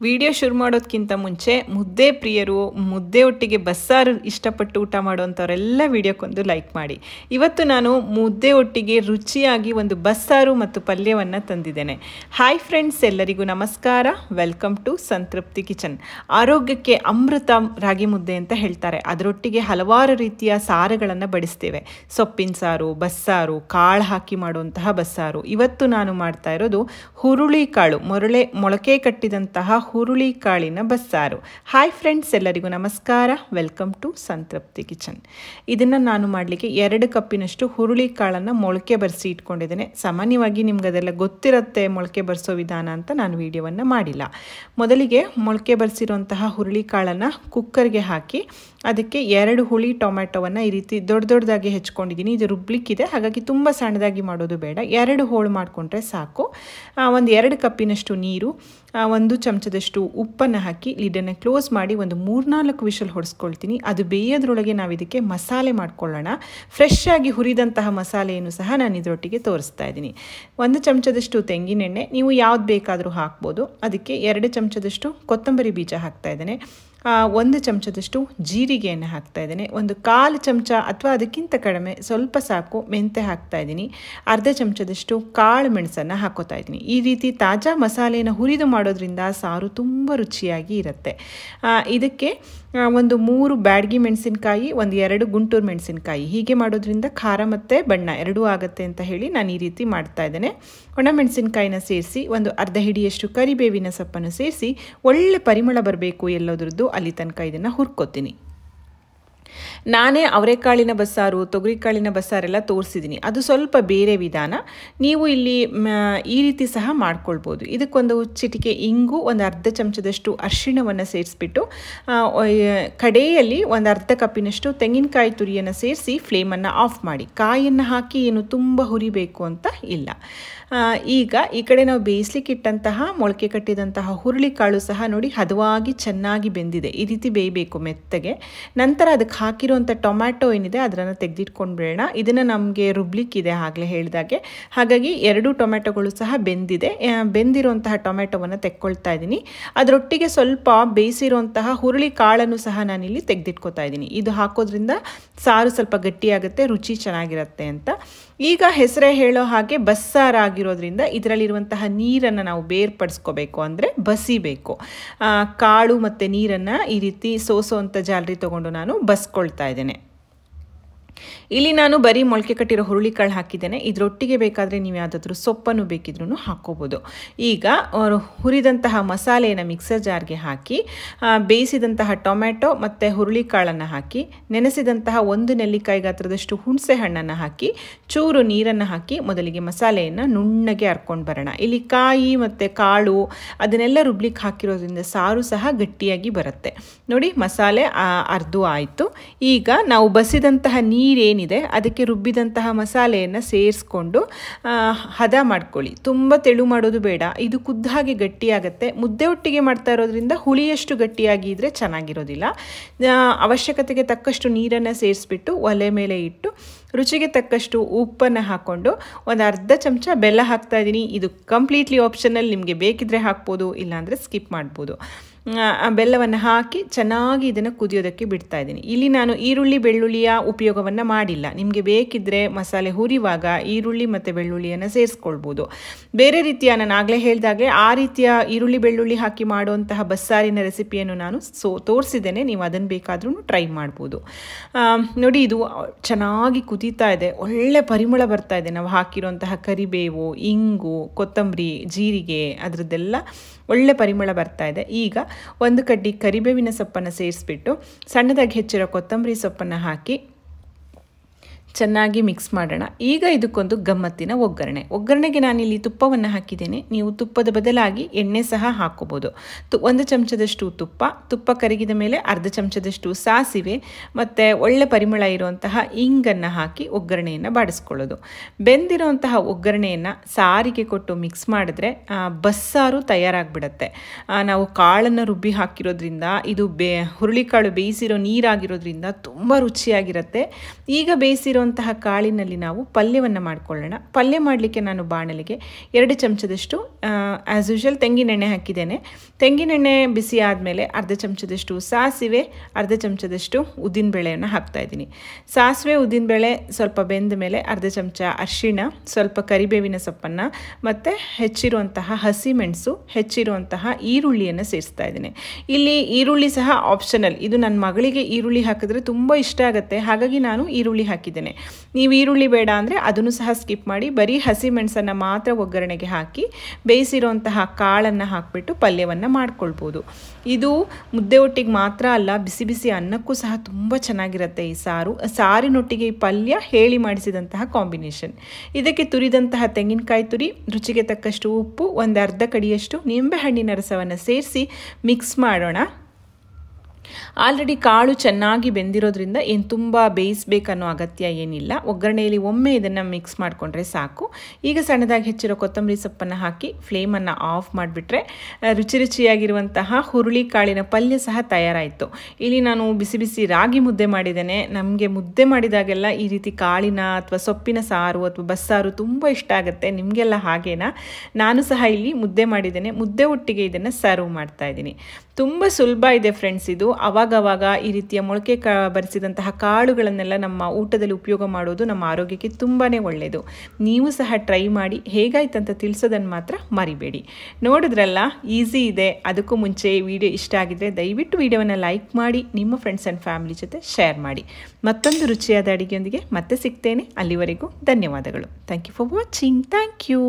Video ಶುರು ಮಾಡೋದಕ್ಕಿಂತ ಮುಂಚೆ ಮುದ್ದೆ ಪ್ರಿಯರು ಮುದ್ದೆ ಒಟ್ಟಿಗೆ ಬಸ್ಸಾರು ಇಷ್ಟಪಟ್ಟು ಊಟ ಮಾಡೋಂಥವರೆಲ್ಲ ವಿಡಿಯೋಕ್ಕೊಂದು ಲೈಕ್ ಮಾಡಿ. ಇವತ್ತು ನಾನು ಮುದ್ದೆ ಒಟ್ಟಿಗೆ ರುಚಿಯಾಗಿ ಒಂದು ಬಸ್ಸಾರು ಮತ್ತು ಪಲ್ಯವನ್ನು ತಂದಿದ್ದೇನೆ. ಹಾಯ್ ಫ್ರೆಂಡ್ಸ್, ಎಲ್ಲರಿಗೂ ನಮಸ್ಕಾರ. ವೆಲ್ಕಮ್ ಟು ಸಂತೃಪ್ತಿ ಕಿಚನ್. ಆರೋಗ್ಯಕ್ಕೆ ಅಮೃತ ರಾಗಿ ಮುದ್ದೆ ಅಂತ ಹೇಳ್ತಾರೆ. ಅದರೊಟ್ಟಿಗೆ ಹಲವಾರು ರೀತಿಯ ಸಾರುಗಳನ್ನು ಬಡಿಸ್ತೇವೆ. ಸೊಪ್ಪಿನ ಸಾರು, ಬಸ್ಸಾರು, ಕಾಳು ಹಾಕಿ ಮಾಡುವಂತಹ ಬಸ್ಸಾರು. ಇವತ್ತು ನಾನು ಮಾಡ್ತಾ ಇರೋದು ಹುರುಳಿ ಕಾಳು, ಮೊಳಕೆ ಕಟ್ಟಿದಂತಹ ಹುರುಳಿ ಕಾಳಿನ ಬಸ್ಸಾರು. ಹಾಯ್ ಫ್ರೆಂಡ್ಸ್, ಎಲ್ಲರಿಗೂ ನಮಸ್ಕಾರ. ವೆಲ್ಕಮ್ ಟು ಸಂತೃಪ್ತಿ ಕಿಚನ್. ಇದನ್ನು ನಾನು ಮಾಡಲಿಕ್ಕೆ 2 ಕಪ್ಪಿನಷ್ಟು ಹುರುಳಿ ಕಾಳನ್ನು ಮೊಳಕೆ ಬರೆಸಿ ಇಟ್ಕೊಂಡಿದ್ದೇನೆ. ಸಾಮಾನ್ಯವಾಗಿ ನಿಮ್ಗೆ ಅದೆಲ್ಲ ಗೊತ್ತಿರುತ್ತೆ ಮೊಳಕೆ ಬರೆಸೋ ವಿಧಾನ ಅಂತ ನಾನು ವಿಡಿಯೋವನ್ನು ಮಾಡಿಲ್ಲ. ಮೊದಲಿಗೆ ಮೊಳಕೆ ಬರೆಸಿರುವಂತಹ ಹುರುಳಿ ಕಾಳನ್ನು ಕುಕ್ಕರ್ಗೆ ಹಾಕಿ ಅದಕ್ಕೆ 2 ಹುಳಿ ಟೊಮ್ಯಾಟೊವನ್ನು ಈ ರೀತಿ ದೊಡ್ಡದಾಗಿ ಹೆಚ್ಕೊಂಡಿದ್ದೀನಿ. ಇದು ರುಬ್ಲಿಕ್ಕಿದೆ, ಹಾಗಾಗಿ ತುಂಬ ಸಣ್ಣದಾಗಿ ಮಾಡೋದು ಬೇಡ. 2 ಹೋಳು ಮಾಡಿಕೊಂಡ್ರೆ ಸಾಕು. ಒಂದು 2 ಕಪ್ಪಿನಷ್ಟು ನೀರು, 1 ಚಮಚದಷ್ಟು ಉಪ್ಪನ್ನು ಹಾಕಿ ಲಿಡನ್ನು ಕ್ಲೋಸ್ ಮಾಡಿ ಒಂದು 3-4 ವಿಷಲ್ ಹೊಡೆಸ್ಕೊಳ್ತೀನಿ. ಅದು ಬೇಯೋದ್ರೊಳಗೆ ನಾವು ಇದಕ್ಕೆ ಮಸಾಲೆ ಮಾಡ್ಕೊಳ್ಳೋಣ. ಫ್ರೆಶ್ ಆಗಿ ಹುರಿದಂತಹ ಮಸಾಲೆಯನ್ನು ಸಹ ನಾನು ಇದರೊಟ್ಟಿಗೆ ತೋರಿಸ್ತಾ ಇದ್ದೀನಿ. 1 ಚಮಚದಷ್ಟು ತೆಂಗಿನೆಣ್ಣೆ, ನೀವು ಯಾವ್ದು ಬೇಕಾದರೂ ಹಾಕ್ಬೋದು. ಅದಕ್ಕೆ 2 ಚಮಚದಷ್ಟು ಕೊತ್ತಂಬರಿ ಬೀಜ ಹಾಕ್ತಾ ಇದ್ದೇನೆ. 1 ಚಮಚದಷ್ಟು ಜೀರಿಗೆಯನ್ನು ಹಾಕ್ತಾ ಇದ್ದೇನೆ. 1/4 ಚಮಚ ಅಥವಾ ಅದಕ್ಕಿಂತ ಕಡಿಮೆ ಸ್ವಲ್ಪ ಸಾಕು ಮೆಂತೆ ಹಾಕ್ತಾ ಇದ್ದೀನಿ. ಅರ್ಧ ಚಮಚದಷ್ಟು ಕಾಳು ಮೆಣಸನ್ನು ಹಾಕೋತಾ ಇದ್ದೀನಿ. ಈ ರೀತಿ ತಾಜಾ ಮಸಾಲೆಯನ್ನು ಹುರಿದು ಮಾಡೋದ್ರಿಂದ ಸಾರು ತುಂಬ ರುಚಿಯಾಗಿ ಇರುತ್ತೆ. ಇದಕ್ಕೆ 3 ಬ್ಯಾಡಗಿ ಮೆಣಸಿನಕಾಯಿ, 2 ಗುಂಟೂರು ಮೆಣಸಿನಕಾಯಿ, ಹೀಗೆ ಮಾಡೋದ್ರಿಂದ ಖಾರ ಮತ್ತು ಬಣ್ಣ ಎರಡೂ ಆಗುತ್ತೆ ಅಂತ ಹೇಳಿ ನಾನು ಈ ರೀತಿ ಮಾಡ್ತಾ ಇದ್ದೇನೆ. ಒಣಮೆಣಸಿನಕಾಯಿನ ಸೇರಿಸಿ, 1 ಅರ್ಧ ಹಿಡಿಯಷ್ಟು ಕರಿಬೇವಿನ ಸೊಪ್ಪನ್ನು ಸೇರಿಸಿ ಒಳ್ಳೆ ಪರಿಮಳ ಬರಬೇಕು ಎಲ್ಲೋದ್ರದ್ದು ಅಲ್ಲಿ ತನಕ ಇದನ್ನು ಹುರ್ಕೋತೀನಿ. ನಾನೇ ಅವರೆಕಾಳಿನ ಬಸ್ಸಾರು, ತೊಗರಿಕಾಳಿನ ಬಸ್ಸಾರೆಲ್ಲ ತೋರಿಸಿದ್ದೀನಿ. ಅದು ಸ್ವಲ್ಪ ಬೇರೆ ವಿಧಾನ. ನೀವು ಇಲ್ಲಿ ಈ ರೀತಿ ಸಹ ಮಾಡ್ಕೊಳ್ಬೋದು. ಇದಕ್ಕೊಂದು ಚಿಟಿಕೆ ಇಂಗು, 1 ಅರ್ಧ ಚಮಚದಷ್ಟು ಅರಿಶಿಣವನ್ನು ಸೇರಿಸ್ಬಿಟ್ಟು ಕಡೆಯಲ್ಲಿ 1 ಅರ್ಧ ಕಪ್ಪಿನಷ್ಟು ತೆಂಗಿನಕಾಯಿ ತುರಿಯನ್ನು ಸೇರಿಸಿ ಫ್ಲೇಮನ್ನು ಆಫ್ ಮಾಡಿ. ಕಾಯನ್ನು ಹಾಕಿ ಏನು ತುಂಬ ಹುರಿಬೇಕು ಅಂತ ಇಲ್ಲ. ಈಗ ಈ ಕಡೆ ನಾವು ಬೇಯಿಸ್ಲಿಕ್ಕೆ ಇಟ್ಟಂತಹ ಮೊಳಕೆ ಕಟ್ಟಿದಂತಹ ಹುರುಳಿಕಾಳು ಸಹ ನೋಡಿ ಹದವಾಗಿ ಚೆನ್ನಾಗಿ ಬೆಂದಿದೆ. ಈ ರೀತಿ ಬೇಯಬೇಕು ಮೆತ್ತಗೆ. ನಂತರ ಅದಕ್ಕೆ ಹಾಕಿರುವಂಥ ಟೊಮ್ಯಾಟೊ ಏನಿದೆ ಅದನ್ನು ತೆಗೆದಿಟ್ಕೊಂಡು ಬಿಡೋಣ. ಇದನ್ನು ನಮಗೆ ರುಬ್ಲಿಕ್ಕಿದೆ ಆಗಲೇ ಹೇಳಿದಾಗೆ, ಹಾಗಾಗಿ 2 ಟೊಮ್ಯಾಟೊಗಳು ಸಹ ಬೆಂದಿದೆ. ಬೆಂದಿರುವಂತಹ ಟೊಮ್ಯಾಟೊವನ್ನು ತೆಕ್ಕೊಳ್ತಾ ಇದ್ದೀನಿ. ಅದರೊಟ್ಟಿಗೆ ಸ್ವಲ್ಪ ಬೇಯಿಸಿರುವಂತಹ ಹುರುಳಿ ಕಾಳನ್ನು ಸಹ ನಾನಿಲ್ಲಿ ತೆಗೆದಿಟ್ಕೊತಾ ಇದ್ದೀನಿ. ಇದು ಹಾಕೋದ್ರಿಂದ ಸಾರು ಸ್ವಲ್ಪ ಗಟ್ಟಿಯಾಗುತ್ತೆ, ರುಚಿ ಚೆನ್ನಾಗಿರುತ್ತೆ ಅಂತ. ಈಗ ಹೆಸರೇ ಹೇಳೋ ಹಾಗೆ ಬಸ್ಸಾರಾಗಿರೋದ್ರಿಂದ ಇದರಲ್ಲಿರುವಂತಹ ನೀರನ್ನು ನಾವು ಬೇರ್ಪಡಿಸ್ಕೋಬೇಕು, ಅಂದರೆ ಬಸಿಬೇಕು. ಕಾಳು ಮತ್ತು ನೀರನ್ನು ಈ ರೀತಿ ಸೋಸೋವಂಥ ಜಾಲರಿ ತೊಗೊಂಡು ನಾನು ಬಸ್ಕೊಳ್ತಾ ಇದ್ದೇನೆ. ಇಲ್ಲಿ ನಾನು ಬರೀ ಮೊಳಕೆ ಕಟ್ಟಿರೋ ಹುರುಳಿಕಾಳು ಹಾಕಿದ್ದೇನೆ. ಇದರೊಟ್ಟಿಗೆ ಬೇಕಾದರೆ ನೀವು ಯಾವುದಾದ್ರೂ ಸೊಪ್ಪನ್ನು ಬೇಕಿದ್ರೂ ಹಾಕ್ಕೋಬೋದು. ಈಗ ಹುರಿದಂತಹ ಮಸಾಲೆಯನ್ನು ಮಿಕ್ಸರ್ ಜಾರ್ಗೆ ಹಾಕಿ ಬೇಯಿಸಿದಂತಹ ಟೊಮ್ಯಾಟೊ ಮತ್ತು ಹುರುಳಿಕಾಳನ್ನು ಹಾಕಿ ನೆನೆಸಿದಂತಹ 1 ನೆಲ್ಲಿಕಾಯಿ ಗಾತ್ರದಷ್ಟು ಹುಣಸೆ ಹಣ್ಣನ್ನು ಹಾಕಿ ಚೂರು ನೀರನ್ನು ಹಾಕಿ ಮೊದಲಿಗೆ ಮಸಾಲೆಯನ್ನು ನುಣ್ಣಗೆ ಹರ್ಕೊಂಡು ಬರೋಣ. ಇಲ್ಲಿ ಕಾಯಿ ಮತ್ತು ಕಾಳು ಅದನ್ನೆಲ್ಲ ರುಬ್ಲಿಕ್ಕೆ ಹಾಕಿರೋದ್ರಿಂದ ಸಾರು ಸಹ ಗಟ್ಟಿಯಾಗಿ ಬರುತ್ತೆ. ನೋಡಿ, ಮಸಾಲೆ ಅರ್ಧ ಆಯಿತು. ಈಗ ನಾವು ಬಸಿದಂತಹ ನೀರೇನಿದೆ ಅದಕ್ಕೆ ರುಬ್ಬಿದಂತಹ ಮಸಾಲೆಯನ್ನು ಸೇರಿಸ್ಕೊಂಡು ಹದ ಮಾಡ್ಕೊಳ್ಳಿ. ತುಂಬ ತೆಳು ಮಾಡೋದು ಬೇಡ, ಇದು ಕುದ್ದ ಹಾಗೆ ಗಟ್ಟಿಯಾಗುತ್ತೆ. ಮುದ್ದೆ ಒಟ್ಟಿಗೆ ಮಾಡ್ತಾ ಇರೋದ್ರಿಂದ ಹುಳಿಯಷ್ಟು ಗಟ್ಟಿಯಾಗಿ ಇದ್ದರೆ ಚೆನ್ನಾಗಿರೋದಿಲ್ಲ. ಅವಶ್ಯಕತೆಗೆ ತಕ್ಕಷ್ಟು ನೀರನ್ನು ಸೇರಿಸ್ಬಿಟ್ಟು ಒಲೆ ಮೇಲೆ ಇಟ್ಟು ರುಚಿಗೆ ತಕ್ಕಷ್ಟು ಉಪ್ಪನ್ನು ಹಾಕ್ಕೊಂಡು 1 ಅರ್ಧ ಚಮಚ ಬೆಲ್ಲ ಹಾಕ್ತಾ ಇದ್ದೀನಿ. ಇದು ಕಂಪ್ಲೀಟ್ಲಿ ಆಪ್ಷನಲ್, ನಿಮಗೆ ಬೇಕಿದ್ರೆ ಹಾಕ್ಬೋದು, ಇಲ್ಲಾಂದರೆ ಸ್ಕಿಪ್ ಮಾಡ್ಬೋದು. ಬೆಲ್ಲವನ್ನು ಹಾಕಿ ಚೆನ್ನಾಗಿ ಇದನ್ನು ಕುದಿಯೋದಕ್ಕೆ ಬಿಡ್ತಾ ಇದ್ದೀನಿ. ಇಲ್ಲಿ ನಾನು ಈರುಳ್ಳಿ ಬೆಳ್ಳುಳ್ಳಿಯ ಉಪಯೋಗವನ್ನು ಮಾಡಿಲ್ಲ. ನಿಮಗೆ ಬೇಕಿದ್ದರೆ ಮಸಾಲೆ ಹುರಿಯುವಾಗ ಈರುಳ್ಳಿ ಮತ್ತು ಬೆಳ್ಳುಳ್ಳಿಯನ್ನು ಸೇರಿಸ್ಕೊಳ್ಬೋದು. ಬೇರೆ ರೀತಿಯ, ನಾನು ಆಗಲೇ ಹೇಳಿದಾಗೆ ಆ ರೀತಿಯ ಈರುಳ್ಳಿ ಬೆಳ್ಳುಳ್ಳಿ ಹಾಕಿ ಮಾಡುವಂತಹ ಬಸ್ಸಾರಿನ ರೆಸಿಪಿಯನ್ನು ನಾನು ತೋರಿಸಿದ್ದೇನೆ. ನೀವು ಅದನ್ನು ಬೇಕಾದ್ರೂ ಟ್ರೈ ಮಾಡ್ಬೋದು. ನೋಡಿ, ಇದು ಚೆನ್ನಾಗಿ ಕುದೀತಾ ಇದೆ, ಒಳ್ಳೆ ಪರಿಮಳ ಬರ್ತಾ ಇದೆ. ನಾವು ಹಾಕಿರುವಂತಹ ಕರಿಬೇವು, ಇಂಗು, ಕೊತ್ತಂಬರಿ, ಜೀರಿಗೆ ಅದರದ್ದೆಲ್ಲ ಒಳ್ಳೆ ಪರಿಮಳ ಬರ್ತಾ ಇದೆ. ಈಗ 1 ಕಡ್ಡಿ ಕರಿಬೇವಿನ ಸೊಪ್ಪನ್ನು ಸೇರಿಸ್ಬಿಟ್ಟು ಸಣ್ಣದಾಗಿ ಹೆಚ್ಚಿರೋ ಕೊತ್ತಂಬರಿ ಸೊಪ್ಪನ್ನು ಹಾಕಿ ಚೆನ್ನಾಗಿ ಮಿಕ್ಸ್ ಮಾಡೋಣ. ಈಗ ಇದಕ್ಕೊಂದು ಗಮ್ಮತ್ತಿನ ಒಗ್ಗರಣೆಗೆ ನಾನಿಲ್ಲಿ ತುಪ್ಪವನ್ನು ಹಾಕಿದ್ದೇನೆ. ನೀವು ತುಪ್ಪದ ಬದಲಾಗಿ ಎಣ್ಣೆ ಸಹ ಹಾಕೋಬೋದು. 1 ಚಮಚದಷ್ಟು ತುಪ್ಪ ಕರಗಿದ ಮೇಲೆ ಅರ್ಧ ಚಮಚದಷ್ಟು ಸಾಸಿವೆ ಮತ್ತು ಒಳ್ಳೆ ಪರಿಮಳ ಇರುವಂತಹ ಇಂಗನ್ನು ಹಾಕಿ ಒಗ್ಗರಣೆಯನ್ನು ಬಾಡಿಸ್ಕೊಳ್ಳೋದು. ಬೆಂದಿರುವಂತಹ ಒಗ್ಗರಣೆಯನ್ನು ಸಾರಿಗೆ ಕೊಟ್ಟು ಮಿಕ್ಸ್ ಮಾಡಿದ್ರೆ ಬಸ್ಸಾರು ತಯಾರಾಗಿಬಿಡುತ್ತೆ. ನಾವು ಕಾಳನ್ನು ರುಬ್ಬಿ ಹಾಕಿರೋದ್ರಿಂದ, ಇದು ಹುರುಳಿಕಾಳು ಬೇಯಿಸಿರೋ ನೀರಾಗಿರೋದ್ರಿಂದ ತುಂಬ ರುಚಿಯಾಗಿರುತ್ತೆ. ಈಗ ಬೇಯಿಸಿರೋ ಇರುವಂತಹ ಕಾಳಿನಲ್ಲಿ ನಾವು ಪಲ್ಯವನ್ನು ಮಾಡ್ಕೊಳ್ಳೋಣ. ಪಲ್ಯ ಮಾಡಲಿಕ್ಕೆ ನಾನು ಬಾಣಲಿಗೆ 2 ಚಮಚದಷ್ಟು ಆ್ಯಸ್ ಯೂಶುವಲ್ ತೆಂಗಿನೆಣ್ಣೆ ಹಾಕಿದ್ದೇನೆ. ತೆಂಗಿನೆಣ್ಣೆ ಬಿಸಿ ಆದಮೇಲೆ ಅರ್ಧ ಚಮಚದಷ್ಟು ಸಾಸಿವೆ, ಅರ್ಧ ಚಮಚದಷ್ಟು ಉದ್ದಿನಬೇಳೆಯನ್ನು ಹಾಕ್ತಾಯಿದ್ದೀನಿ. ಸಾಸಿವೆ ಉದ್ದಿನಬೇಳೆ ಸ್ವಲ್ಪ ಬೆಂದ ಮೇಲೆ ಅರ್ಧ ಚಮಚ ಅರಿಶಿಣ, ಸ್ವಲ್ಪ ಕರಿಬೇವಿನ ಸೊಪ್ಪನ್ನು ಮತ್ತು ಹೆಚ್ಚಿರುವಂತಹ ಹಸಿಮೆಣಸು, ಹೆಚ್ಚಿರುವಂತಹ ಈರುಳ್ಳಿಯನ್ನು ಸೇರಿಸ್ತಾ ಇದ್ದೀನಿ. ಇಲ್ಲಿ ಈರುಳ್ಳಿ ಸಹ ಆಪ್ಷನಲ್. ಇದು ನನ್ನ ಮಗಳಿಗೆ ಈರುಳ್ಳಿ ಹಾಕಿದ್ರೆ ತುಂಬ ಇಷ್ಟ ಆಗುತ್ತೆ, ಹಾಗಾಗಿ ನಾನು ಈರುಳ್ಳಿ ಹಾಕಿದ್ದೇನೆ. ನೀವು ಈರುಳ್ಳಿ ಬೇಡ ಅಂದರೆ ಅದನ್ನು ಸಹ ಸ್ಕಿಪ್ ಮಾಡಿ, ಬರೀ ಹಸಿಮೆಣಸನ್ನು ಮಾತ್ರ ಒಗ್ಗರಣೆಗೆ ಹಾಕಿ ಬೇಯಿಸಿರುವಂತಹ ಕಾಳನ್ನು ಹಾಕಿಬಿಟ್ಟು ಪಲ್ಯವನ್ನು ಮಾಡ್ಕೊಳ್ಬೋದು. ಇದು ಮುದ್ದೆ ಒಟ್ಟಿಗೆ ಮಾತ್ರ ಅಲ್ಲ, ಬಿಸಿ ಬಿಸಿ ಅನ್ನಕ್ಕೂ ಸಹ ತುಂಬ ಚೆನ್ನಾಗಿರುತ್ತೆ ಈ ಸಾರು. ಸಾರಿನೊಟ್ಟಿಗೆ ಈ ಪಲ್ಯ ಹೇಳಿ ಮಾಡಿಸಿದಂತಹ ಕಾಂಬಿನೇಷನ್. ಇದಕ್ಕೆ ತುರಿದಂತಹ ತೆಂಗಿನಕಾಯಿ ತುರಿ, ರುಚಿಗೆ ತಕ್ಕಷ್ಟು ಉಪ್ಪು, ಒಂದು ಅರ್ಧ ಕಡಿಯಷ್ಟು ನಿಂಬೆಹಣ್ಣಿನ ರಸವನ್ನು ಸೇರಿಸಿ ಮಿಕ್ಸ್ ಮಾಡೋಣ. ಆಲ್ರೆಡಿ ಕಾಳು ಚೆನ್ನಾಗಿ ಬೆಂದಿರೋದ್ರಿಂದ ಏನು ತುಂಬ ಬೇಯಿಸಬೇಕನ್ನೋ ಅಗತ್ಯ ಏನಿಲ್ಲ. ಒಗ್ಗರಣೆಯಲ್ಲಿ ಒಮ್ಮೆ ಇದನ್ನು ಮಿಕ್ಸ್ ಮಾಡಿಕೊಂಡ್ರೆ ಸಾಕು. ಈಗ ಸಣ್ಣದಾಗಿ ಹೆಚ್ಚಿರೋ ಕೊತ್ತಂಬರಿ ಸೊಪ್ಪನ್ನು ಹಾಕಿ ಫ್ಲೇಮನ್ನು ಆಫ್ ಮಾಡಿಬಿಟ್ರೆ ರುಚಿಯಾಗಿರುವಂತಹ ಹುರುಳಿ ಕಾಳಿನ ಪಲ್ಯ ಸಹ ತಯಾರಾಯಿತು. ಇಲ್ಲಿ ನಾನು ಬಿಸಿ ಬಿಸಿ ರಾಗಿ ಮುದ್ದೆ ಮಾಡಿದ್ದೇನೆ. ನಮಗೆ ಮುದ್ದೆ ಮಾಡಿದಾಗೆಲ್ಲ ಈ ರೀತಿ ಕಾಳಿನ ಅಥವಾ ಸೊಪ್ಪಿನ ಸಾರು ಅಥವಾ ಬಸ್ಸಾರು ತುಂಬ ಇಷ್ಟ ಆಗುತ್ತೆ. ನಿಮಗೆಲ್ಲ ಹಾಗೇನಾ? ನಾನು ಸಹ ಇಲ್ಲಿ ಮುದ್ದೆ ಮಾಡಿದ್ದೇನೆ. ಮುದ್ದೆ ಒಟ್ಟಿಗೆ ಇದನ್ನು ಸರ್ವ್ ಮಾಡ್ತಾ ಇದ್ದೀನಿ. ತುಂಬ ಸುಲಭ ಇದೆ ಫ್ರೆಂಡ್ಸ್ ಇದು. ಅವಾಗವಾಗ ಈ ರೀತಿಯ ಮೊಳಕೆ ಬರಿಸಿದಂತಹ ಕಾಳುಗಳನ್ನೆಲ್ಲ ನಮ್ಮ ಊಟದಲ್ಲಿ ಉಪಯೋಗ ಮಾಡೋದು ನಮ್ಮ ಆರೋಗ್ಯಕ್ಕೆ ತುಂಬಾ ಒಳ್ಳೆಯದು. ನೀವು ಸಹ ಟ್ರೈ ಮಾಡಿ, ಹೇಗಾಯ್ತಂತ ತಿಳಿಸೋದನ್ನು ಮಾತ್ರ ಮರಿಬೇಡಿ. ನೋಡಿದ್ರಲ್ಲ, ಈಸಿ ಇದೆ. ಅದಕ್ಕೂ ಮುಂಚೆ ವಿಡಿಯೋ ಇಷ್ಟ ಆಗಿದ್ರೆ ದಯವಿಟ್ಟು ವಿಡಿಯೋವನ್ನು ಲೈಕ್ ಮಾಡಿ, ನಿಮ್ಮ ಫ್ರೆಂಡ್ಸ್ ಆ್ಯಂಡ್ ಫ್ಯಾಮಿಲಿ ಜೊತೆ ಶೇರ್ ಮಾಡಿ. ಮತ್ತೊಂದು ರುಚಿಯಾದ ಅಡುಗೆಯೊಂದಿಗೆ ಮತ್ತೆ ಸಿಗ್ತೇನೆ. ಅಲ್ಲಿವರೆಗೂ ಧನ್ಯವಾದಗಳು. Thank you for watching. Thank you.